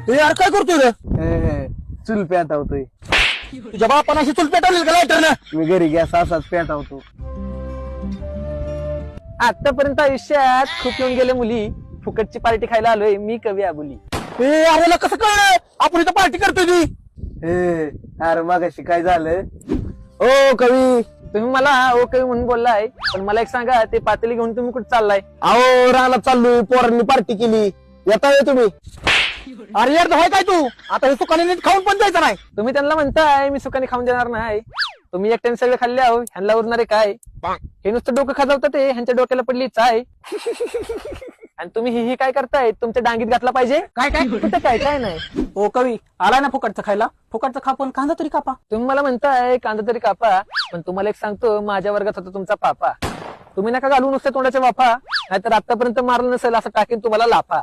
यार काय करतोय रे? चूल पेटवतोय. तुझ्या बापानं अशी चूल पेटवली का लायटरनं? मी घरी गॅस असाच पेटवतो. आतापर्यंत आयुष्यात खूप येऊन गेले मुली. फुकटची पार्टी खायला आलोय मी कवी आबुली. आम्हाला कसं कळलं आपण इथं पार्टी करतोय ती? अरे मगाशी काय झालं? ओ कवी, तुम्ही मला ओ कवी म्हणून बोललाय, पण मला एक सांगा, ते पातेली घेऊन तुम्ही कुठे चाललाय? अहो रानात चाललोय, पोरांनी पार्टी केली. येता तुम्ही? अरे यार होय काय तू आता हे सुखाने नीट खाऊन पण द्यायचं नाही. तुम्ही त्यांना म्हणताय मी सुखाने खाऊन देणार नाही. तुम्ही एकट्याने सगळे खाल्ले आहो, ह्यांना उरणारे काय? हे नुसतं डोकं खाजवतात, ते ह्यांच्या डोक्याला पडली चाय. आणि तुम्ही ही काय करताय? तुमच्या डांगीत घातला पाहिजे. काय काय कुठं काय नाही. ओ कवी आलाय ना फुकटचं खायला, फुकटचं खा पण कांदा तरी कापा. तुम्ही मला म्हणताय कांदा तरी कापा, पण तुम्हाला एक सांगतो, माझ्या वर्गात होता तुमचा पापा. तुम्ही नका घालू नुसते तोंडाच्या वाफा, नाहीतर आतापर्यंत मारलं नसेल असं टाकेन तुम्हाला लाफा.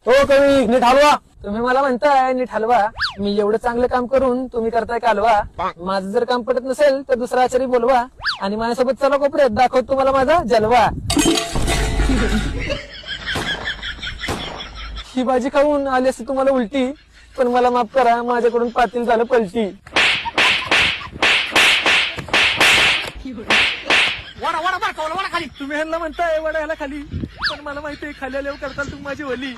ओ कवी नीट हलवा. तुम्ही मला म्हणताय नीट हलवा. मी एवढं चांगलं काम करून तुम्ही करताय कालवा. माझं जर काम पटत नसेल तर दुसरा आचारी बोलवा, आणि माझ्यासोबत चला कोपऱ्यात दाखवतो तुम्हाला माझा जलवा. ही भाजी खाऊन आली असती तुम्हाला उलटी, पण मला माफ करा, माझ्याकडून पातील झालं पलटी. वडा खाली. तुम्ही ह्यांना म्हणताय वडा ह्याला खाली, पण मला माहितीये खाली आल्यावर करताल तुम्ही माझी वली.